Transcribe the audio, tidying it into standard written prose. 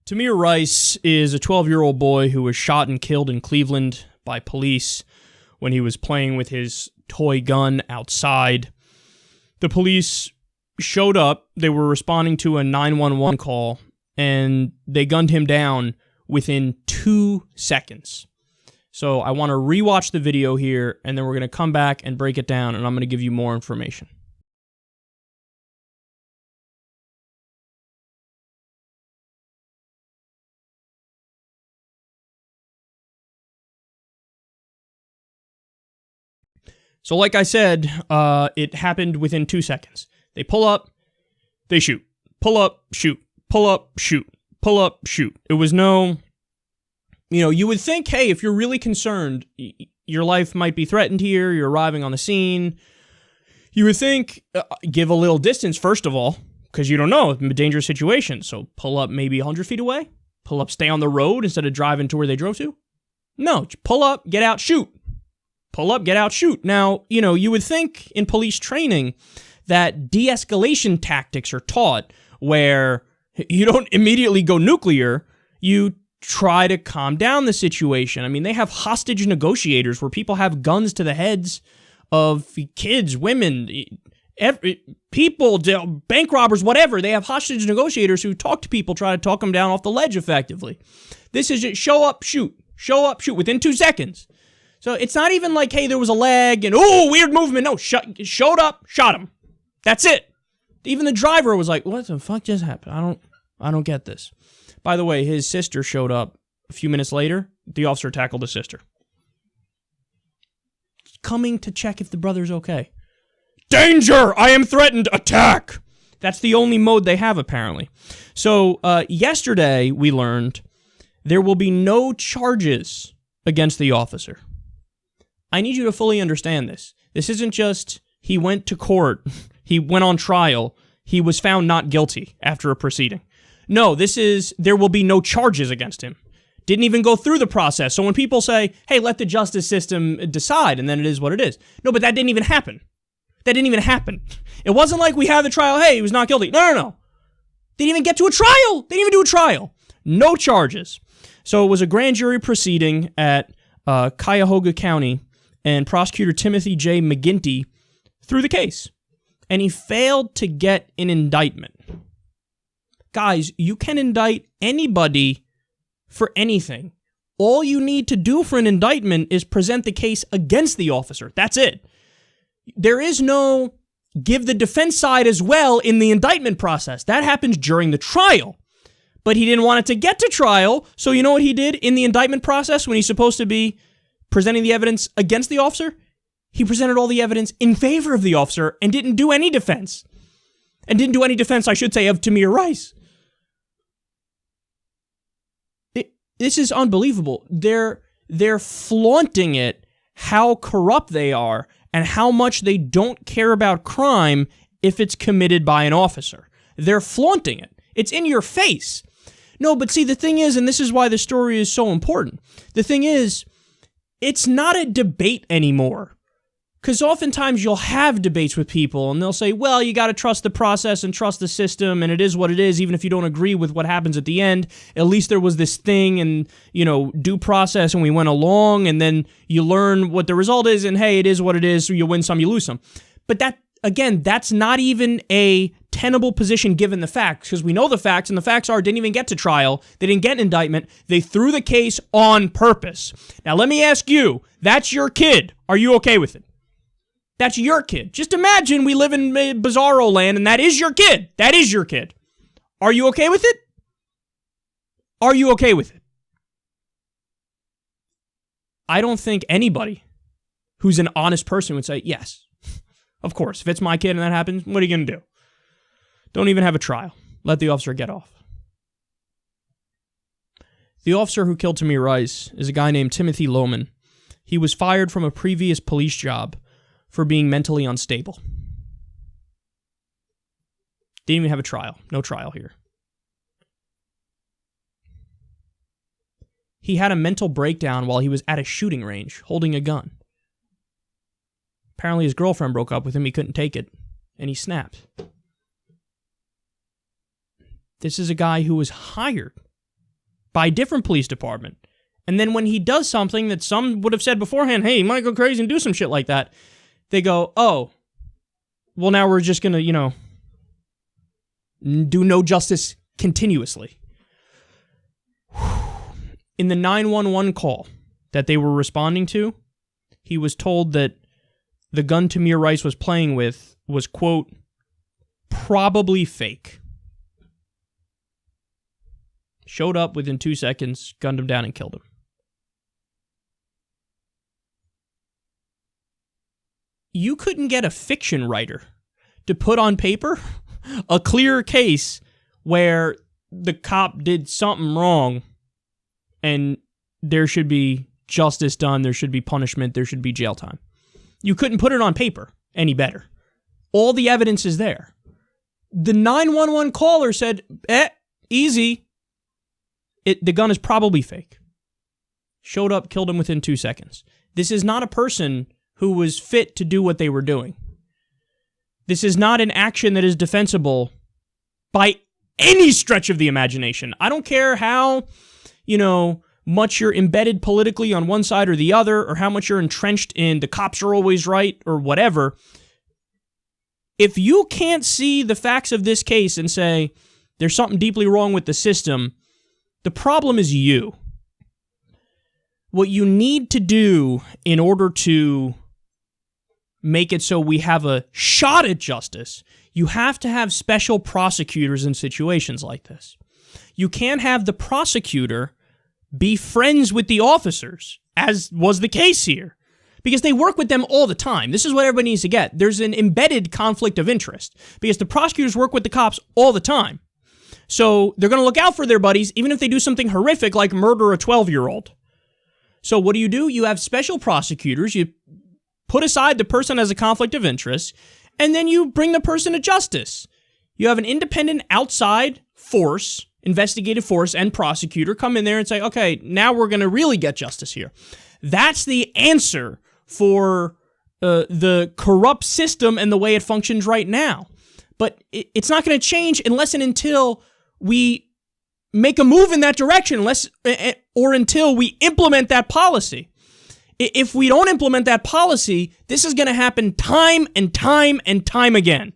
Tamir Rice is a 12-year-old boy who was shot and killed in Cleveland by police when he was playing with his toy gun outside. The police showed up. They were responding to a 911 call, and they gunned him down within 2 seconds. So I want to rewatch the video here, and then we're going to come back and break it down, and I'm going to give you more information. So like I said, it happened within 2 seconds. They pull up, they shoot. Pull up, shoot. Pull up, shoot. Pull up, shoot. It was no, you would think, hey, if you're really concerned, your life might be threatened here, you're arriving on the scene, you would think, give a little distance, first of all, because you don't know, it's a dangerous situation. So pull up maybe 100 feet away. Pull up, stay on the road instead of driving to where they drove to. No, pull up, get out, shoot. Pull up, get out, shoot. Now, you would think in police training that de-escalation tactics are taught where you don't immediately go nuclear, you try to calm down the situation. I mean, they have hostage negotiators where people have guns to the heads of kids, women, people, bank robbers, whatever. They have hostage negotiators who talk to people, try to talk them down off the ledge effectively. This is just show up, shoot within 2 seconds. So it's not even like, hey, there was a lag and, oh, weird movement. No, showed up, shot him. That's it. Even the driver was like, what the fuck just happened? I don't get this. By the way, his sister showed up a few minutes later. The officer tackled his sister. Coming to check if the brother's okay. Danger! I am threatened! Attack! That's the only mode they have, apparently. So, yesterday, we learned there will be no charges against the officer. I need you to fully understand this. This isn't just, he went to court, he went on trial, he was found not guilty after a proceeding. No, this is, there will be no charges against him. Didn't even go through the process. So when people say, hey, let the justice system decide, and then it is what it is. No, but that didn't even happen. That didn't even happen. It wasn't like we have the trial, hey, he was not guilty. No. Didn't even get to a trial. They didn't even do a trial. No charges. So it was a grand jury proceeding at Cuyahoga County, and prosecutor Timothy J. McGinty threw the case. And he failed to get an indictment. Guys, you can indict anybody for anything. All you need to do for an indictment is present the case against the officer. That's it. There is no give the defense side as well in the indictment process. That happens during the trial. But he didn't want it to get to trial, so you know what he did in the indictment process when he's supposed to be presenting the evidence against the officer? He presented all the evidence in favor of the officer and didn't do any defense. And didn't do any defense, I should say, of Tamir Rice. This is unbelievable. They're flaunting it, how corrupt they are, and how much they don't care about crime if it's committed by an officer. They're flaunting it. It's in your face. No, but see, the thing is, and this is why the story is so important, the thing is, it's not a debate anymore. Because oftentimes you'll have debates with people, and they'll say, well, you got to trust the process and trust the system, and it is what it is, even if you don't agree with what happens at the end. At least there was this thing, and, due process, and we went along, and then you learn what the result is, and hey, it is what it is, so you win some, you lose some. But that, again, that's not even a tenable position given the facts, because we know the facts, and the facts are, didn't even get to trial, they didn't get an indictment, they threw the case on purpose. Now, let me ask you, that's your kid. Are you okay with it? That's your kid. Just imagine we live in bizarro land, and that is your kid. That is your kid. Are you okay with it? Are you okay with it? I don't think anybody who's an honest person would say, yes, of course. If it's my kid and that happens, what are you going to do? Don't even have a trial. Let the officer get off. The officer who killed Tamir Rice is a guy named Timothy Lohman. He was fired from a previous police job for being mentally unstable. Didn't even have a trial. No trial here. He had a mental breakdown while he was at a shooting range, holding a gun. Apparently his girlfriend broke up with him, he couldn't take it, and he snapped. This is a guy who was hired by a different police department. And then when he does something that some would have said beforehand, hey, he might go crazy and do some shit like that, they go, oh, well, now we're just going to, do no justice continuously. In the 911 call that they were responding to, he was told that the gun Tamir Rice was playing with was, quote, probably fake. Showed up within 2 seconds, gunned him down, and killed him. You couldn't get a fiction writer to put on paper a clear case where the cop did something wrong and there should be justice done, there should be punishment, there should be jail time. You couldn't put it on paper any better. All the evidence is there. The 911 caller said, easy. The gun is probably fake. Showed up, killed him within 2 seconds. This is not a person who was fit to do what they were doing. This is not an action that is defensible by any stretch of the imagination. I don't care how, much you're embedded politically on one side or the other, or how much you're entrenched in the cops are always right, or whatever. If you can't see the facts of this case and say, there's something deeply wrong with the system, the problem is you. What you need to do in order to make it so we have a shot at justice, you have to have special prosecutors in situations like this. You can't have the prosecutor be friends with the officers, as was the case here, because they work with them all the time. This is what everybody needs to get. There's an embedded conflict of interest, because the prosecutors work with the cops all the time. So they're going to look out for their buddies, even if they do something horrific like murder a 12-year-old. So what do? You have special prosecutors. You put aside the person as a conflict of interest, and then you bring the person to justice. You have an independent outside force, investigative force, and prosecutor come in there and say, okay, now we're going to really get justice here. That's the answer for the corrupt system and the way it functions right now. But it's not going to change unless and until we make a move in that direction, or until we implement that policy. If we don't implement that policy, this is going to happen time and time and time again.